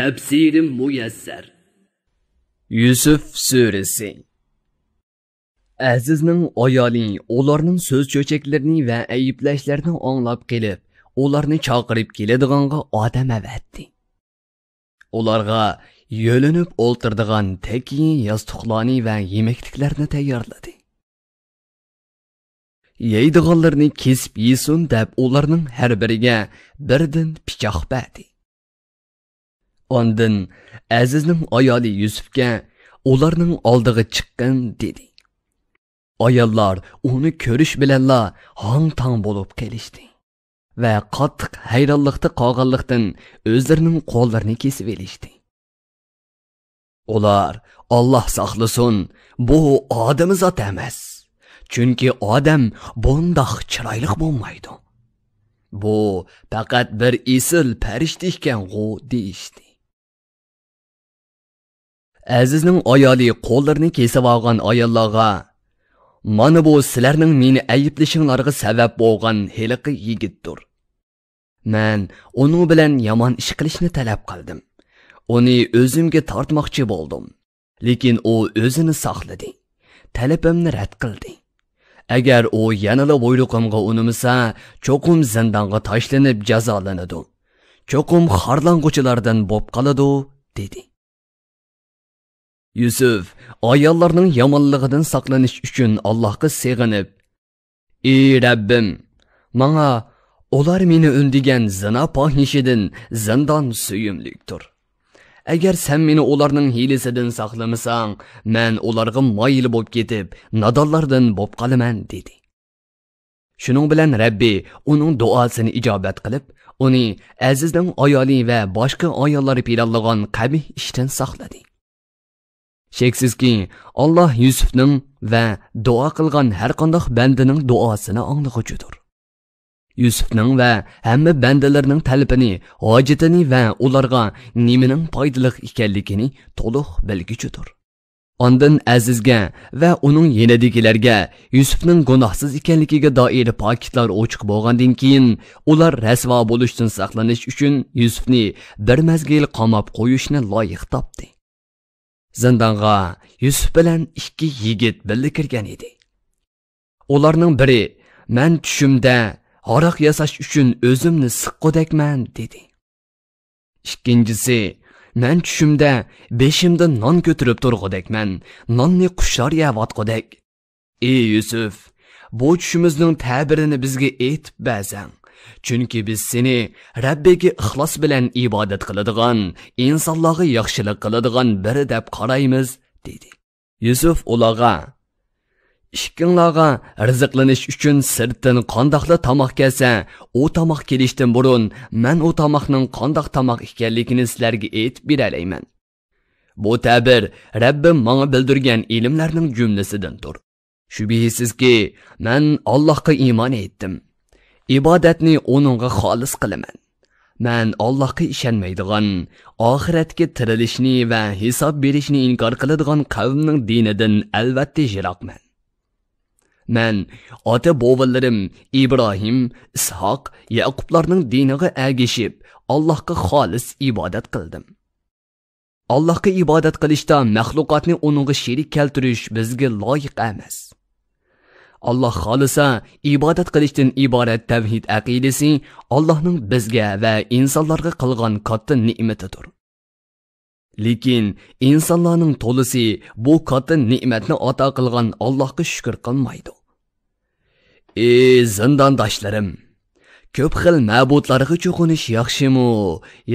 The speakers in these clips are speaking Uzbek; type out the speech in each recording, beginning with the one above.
Tafsiri muyassar. Yusuf suresi. Azizning ayoli ularning so'z cho'chaklarini va ayiblashlarini anglab kelib, ularni chaqirib keladiganға odam avatdi. Ularga yo'linib o'ltirdigan teki yostiqlarni va yemekliklarni tayyorladi. Yeydiganlarni kesib yesin deb ularning har biriga birdan pichoq berdi. Ondan Azizning ayoli Yusufga ularning oldiga chiqqan dedi. Ayollar uni ko'rish bilanla hang-tang bo'lib kelishdi va qattiq hayronlikda qolganlikdan o'zlarining qo'llarini kesib elishdi. Ular Alloh saqlasin, bu odam zot emas. Chunki odam bundoq chiroyli bo'lmaydi. Bu faqat bir esil farishta ekan-ku deyishdi. Azizning ayoli qo'llarini kesib olgan ayollarga "Mana bu sizlarning meni ayblashinglarga sabab bo'lgan heliqi yigitdir. Men uning bilan yomon ish qilishni talab qildim. Uni o'zimga tortmoqchi bo'ldim, lekin u o'zini saqladi. Talabimni rad qildi. Agar u yanada bo'yliqimga unimasa, cho'qim zindonga tashlanib jazolanadi. Cho'qim xorlanguchilardan bo'lib qoladi" dedi. Yusuf ayollarning yomonligidan saqlanish uchun Allohga sig'inib, "Ey Rabbim, menga ular meni o'ldigan zina fohishidan zindon suyumlikdir. Agar sen meni ularning hilasidan saqlamasang, men ularga moyil bo'lib ketib, nadonlardan bo'lib qolaman" dedi. Shuning bilan Rabbi uning duosini ijobat qilib, uni Azizning ayoli va boshqa ayollar planlagan qabih ishdan saqladi. Sheksizki, Alloh Yusufning va duo qilgan har qanday bandaning duosini anglaguchidir. Yusufning va hamma bandalarning talabini, hojatini va ularga nimaning foydali ekanligini to'liq bilguchidir. Ondan Azizga va uning yenadigilarga Yusufning gunohsiz ekanligiga doir pakitlar ochiq bo'lgandan keyin, ular rasvo bo'lishdan saqlanish uchun Yusufni bir mazgil qamab qo'yishni loyiq topdi. Zindonga Yusuf bilan ikki yigit birga kirgan edi. Ularning biri "Men tushimda aroq yasash uchun o'zimni siqqudakman" dedi. Ikkinchisi "Men tushimda beshimda non ko'tarib turg'udakman, nonni qushlar yeyotgudak. Ey Yusuf, bu tushimizning ta'birini bizga aytib bersang. Chunki biz seni Rabbiga ixlos bilan ibodat qiladigan, insonlarga yaxshilik qiladigan biri deb qaraymiz" dedi. Yusuf ularga "Ishkinglarga rizqlanish uchun sirtdan qandoqli tomoq kelsa, u tomoq kelishdan burun men u tomoqning qandoq tomoq ekanligini sizlarga aytib beralayman. Bu ta'bir Rabbim menga bildirgan ilmlarning jumlasidandir. Shubhisizki, men Allohga iymon etdim. İbadetni onunğa xolis qilaman. Men Allohga ishonmaydigan, oxiratga tirilishni va hisob berishni inkor qiladigan qavmning dinidan albatta yiroqman. Men ota-bobollarim İbrahim, Ishoq, Yaqublarning diniga ergishib, Allohga xolis ibodat qildim. Allohga ibodat qilishda maxluqotni onunğa sherik keltirish bizga loyiq emas. Allah xolisa ibodat qilishdan iborat tavhid aqidasi Allohning bizga va insonlarga qilgan katta ne'matidir. Lekin insonlarning to'lisi bu katta ne'matni ato qilgan Allohga shukr qilmaydi. Ey zindondoshlarim, ko'p xil ma'budlarga cho'qinish yaxshimi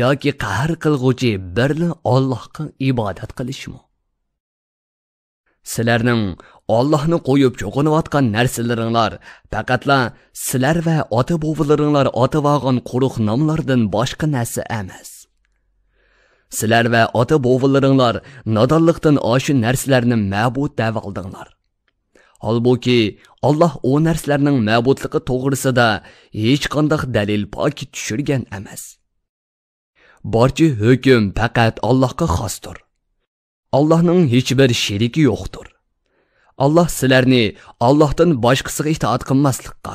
yoki qahr qilg'uvchi birli Allohga ibodat qilishmi? Sizlarning Allohni qo'yib cho'qinayotgan narsalaringlar faqatla sizlar va ota-bobolaringlar otib-olgan quruq nomlardan boshqa narsa emas. Sizlar va ota-bobolaringlar nodonlikdan oshu narsalarni ma'bud deb oldinglar. Holbuki Alloh o narsalarning ma'budligi to'g'risida hech qanday dalil pokit tushirgan emas. Barcha hukm faqat Allohga xosdir. Allohning hech bir sheriki yo'qdir. Allah sizlarni Allohdan boshqasiga itoat qilmaslikka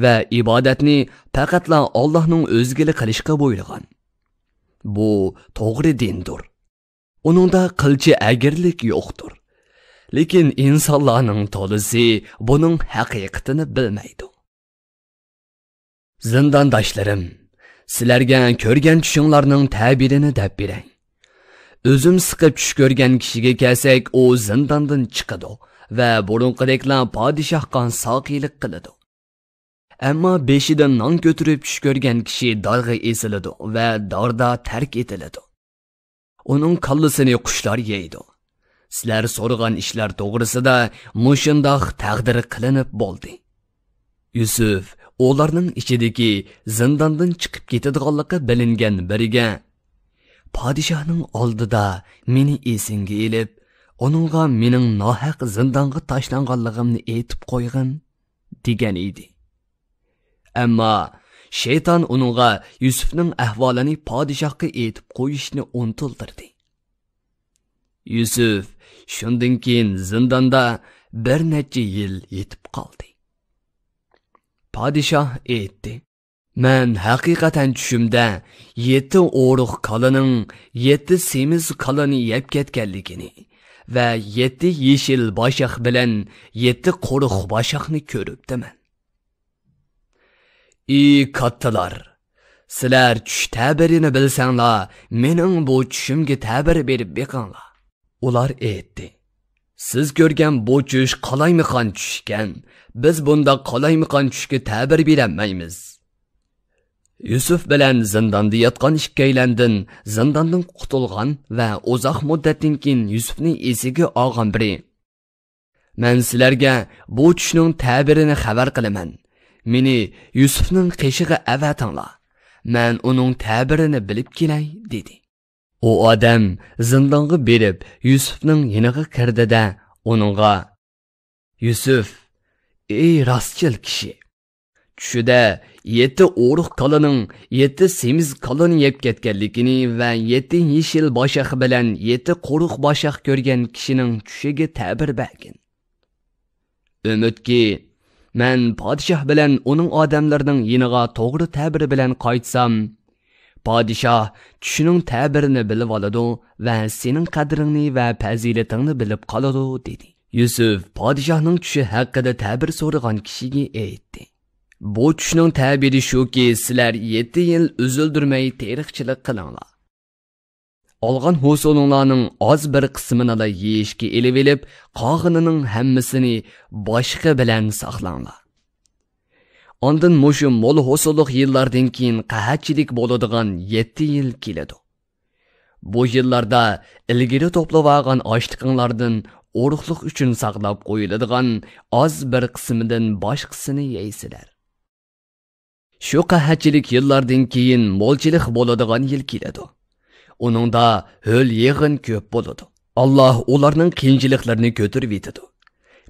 va ibodatni faqatla Allohning o'ziga qilishga buyurgan. Bu to'g'ri dindir. Uningda qilchi agirlik yo'qdir. Lekin insonlarning to'lisi buning haqiqatini bilmaydi. Zindondoshlarim, sizlarga ko'rgan tushinglarning ta'birini deb berang. O'zim siqib tush ko'rgan kishiga kelsak, u zindondan chiqadi va burunqideklar podshohga soqiylik qiladi. Ammo beshidan non ko'tarib tush ko'rgan kishi darg'a esiladi va darda tark etiladi. Uning kallasini qushlar yeydi. Sizlar so'ragan ishlar to'g'risida mushundoq taqdir qilinib bo'ldi. Yusuf ularning ichidagi zindondan chiqib ketadiganligi bilingan biriga podshohning oldida meni esingga elib, uningga mening nohaq zindonga tashlanganligimni aytib qo'ygin degan edi. Ammo shayton uningga Yusufning ahvolini podshohga aytib qo'yishni unuttirdi. Yusuf shundan keyin zindonda bir necha yil yetib qoldi. Podshoh aytdi: "Men haqiqatan tushimda 7 o'riq kalaning 7 semiz kalani yeb ketganligini va 7 yeshil boshaq bilan 7 quruq boshaqni ko'ribdiman. Ey kattalar, sizlar tush ta'birini bilsanglar, mening bu tushimga ta'bir berib beqinglar." Ular aytdi: "Siz ko'rgan bu tush qalaymiqan tush ekan, biz bunda qalaymiqan tushga ta'bir berolmaymiz." Yusuf bilan zindonda yotgan ikkaylandan zindondan qutulgan va uzoq muddatdan keyin Yusufning esiga olgan biri: "Men sizlarga bu tushning ta'birini xabar qilaman. Meni Yusufning qeshig'i avatinglar. Men uning ta'birini bilib kelay" dedi. O odam zindonga berib Yusufning yiniga kirdi-da, uningga: "Yusuf, ey rostchil kishi, tushida 7 o'riq kalaning 7 semiz kalani yeb ketganligini va 7 yeshil boshaq bilan 7 quruq boshaq ko'rgan kishining tushiga ta'bir bergin. Umidki, men podshoh bilan uning odamlarining yiniga to'g'ri ta'bir bilan qaytsam, podshoh tushining ta'birini bilib oladi va sening qadringni va fazilatingni bilib qoladi" dedi. Yusuf podshohning tushi haqida ta'bir so'ragan kishiga aytdi: "Bu tushning ta'biri shuki, sizlar 7 yil uzildirmay teriqchilik qilinglar. Olgan ho'sulinglarning oz bir qismini yeyishga elib elib, qog'inining hammasini boshqa bilan saqlanglar. Ondan mushu mo'l ho'sullik yillardan keyin qahatchilik bo'ladigan 7 yil keladi. Bu yillarda ilgari to'plab olgan oshliqinglardan o'riqlik uchun saqlab qo'yiladigan oz bir qismidan boshqasini yeysizlar. Shu qahatchilik yillardan keyin mo'lchilik bo'ladigan yil keladi. Uningda ho'l yig'in ko'p bo'ladi. Alloh ularning qiyinchiliklarini ko'tarib yetadi.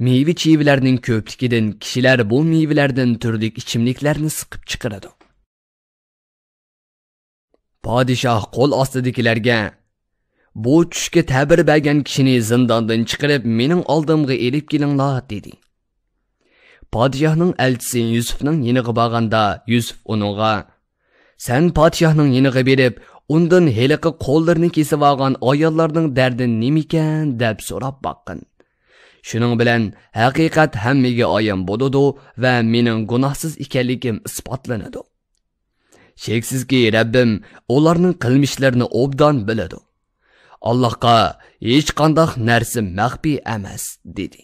Meyve-chiyevlarning ko'pligidan kishilar bu meyvelardan turli ichimliklarni siqib chiqaradi. Podshoh qo'l ostidagilarga: "Bu tushga ta'bir bergan kishini zindondan chiqarib mening oldimga elib kelinglar" dedi. Podshohning elchisi Yusufning yiniga borganda, Yusuf uningga: "Sen podshohning yiniga berib, undan heliqi qo'llarini kesib olgan ayollarning dardi nima ekan deb so'rab boqqin. Shuning bilan haqiqat hammaga ayon bo'ladi va mening gunohsiz ekanligim isbotlanadi. Sheksizki Rabbim ularning qilmishlarini obdan biladi. Allohga hech qanday narsa maxfiy emas" dedi.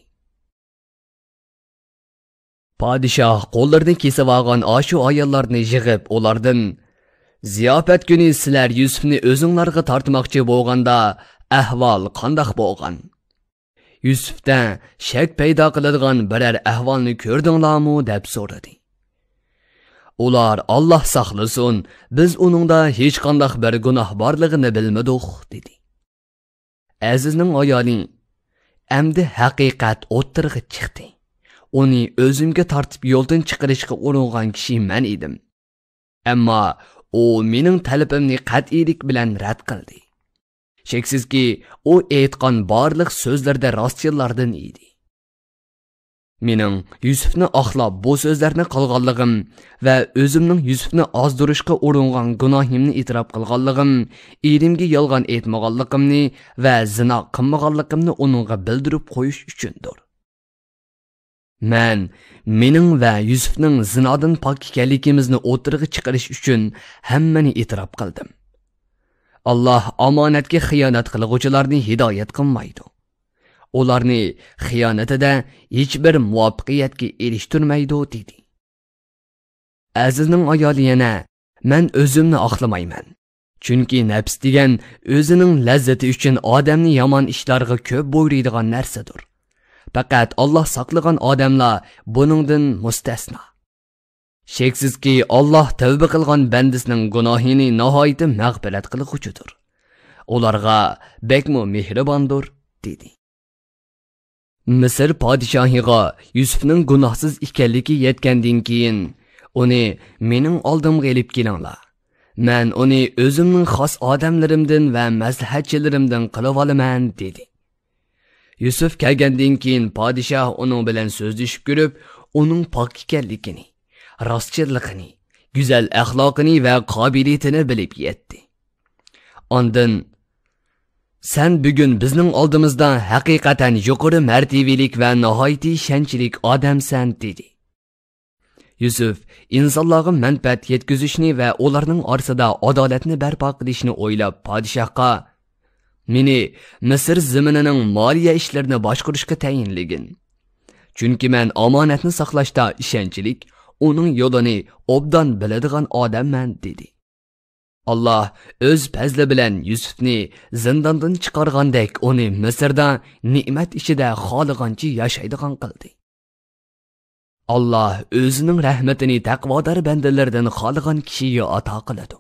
Podshoh qo'llarini kesib olgan oshu ayollarni yig'ib, ulardan: "Ziyofat kuni sizlar Yusufni o'zinglarga tortmoqchi bo'lganda ahvol qanday bo'lgan? Yusufda shak paydo qiladigan biror ahvolni ko'rdinglarmi?" deb so'radi. Ular: "Alloh saqlasin, biz uningda hech qanday bir gunoh borligini bilmadik" dedi. Azizning ayoli: "Endi haqiqat o'ttirg'i chiqdi. Uni o'zimga tortib yo'ldan chiqarishga uringan kishi men edim. Ammo u mening talabimni qat'iylik bilan rad qildi. Sheksizki, u aytgan barliq so'zlarda rostchilardan edi." Mening Yusufni oqlab bu so'zlarni qilganligim va o'zimning Yusufni ozdirishga uringan gunohimni e'tirof qilganligim, erimga yolg'on aytmaganligimni va zina qilmaganligimni uningga bildirib qo'yish uchundir. Mening va Yusufning zinodan pok ekanligimizni o'tirg'i chiqarish uchun hammani e'tirof qildim. Alloh omonatga xiyonat qiluvchilarni hidoyat qilmaydi. Ularni xiyonatida hech bir muvaffaqiyatga erishtirmaydi dedi. Azizning ayoli yana, men o'zimni oqlamayman. Chunki nafs degan o'zining lazzati uchun odamni yomon ishlarga ko'p bo'yraydigan narsadir. Faqat Alloh saqlagan odamlar buningdan mustasno. Sheksizki Alloh tavba qilgan bandasining gunohini nihoyat mag'firat qiluvchidir. Ularga bekmo mehribondir dedi. Misr podshohiga Yusufning gunohsiz ekanligi yetgandan keyin uni mening oldimga elib kelinglar. Men uni o'zimning xos odamlarimdan va maslahatchilarimdan qilib olaman dedi. Yusuf kelgandan keyin podshoh uning bilan so'zlashib ko'rib, uning pok ekanligini, rostchiligini, go'zal axloqini va qobiliyatini bilib yetdi. Ondan sen bugun bizning oldimizda haqiqatan yuqori martabelik va nihoyat ishonchli odamsan dedi. Yusuf insonlarga manfaat yetkazishni va ularning orasida adolatni barpo qilishni o'ylab podshohga meni Misr zaminining moliya ishlarini boshqarishga tayinlagin. Chunki men omonatni saqlashda ishonchli, uning yo'lini obdan biladigan odamman dedi. Allah o'z fazli bilan Yusufni zindondan chiqargandek uni Misrda ne'mat ichida xoligancha yashaydigan qildi. Allah o'zining rahmatini taqvodor bandalardan xoligan kishiga ato qiladi.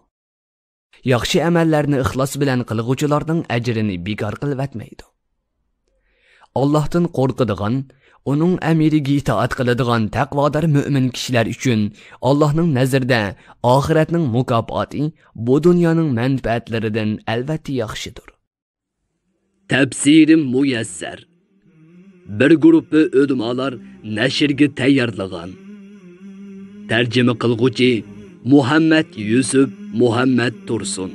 Yaxshi amallarni ixlos bilan qilguvchilarning ajrini bekor qilib atmaydi. Allohdan qo'rqadigan, uning amiriga itoat qiladigan taqvodor mo'min kishilar uchun Allohning nazarida oxiratning mukofoti bu dunyoning manfaatlaridan albatta yaxshidir. Tafsirim muyassar. Bir guruhi ulamolar nashrga tayyorlagan. Tarjima qilguvchi Muhammad Yusuf Muhammad Tursun.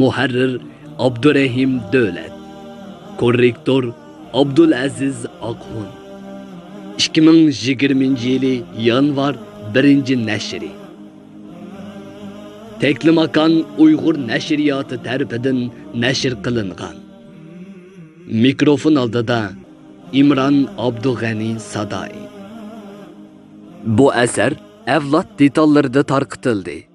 Muharrir Abdurrahim Davlat. Korrektor Abdulaziz Oqxon. 2020 yanvar 1-nashri. Teklimakan Uyg'ur nashriyoti tarafidan nashr qilingan. Mikrofon oldida İmran Abdug'ani Sadai. Bu asar avlod detallarida tarqitildi.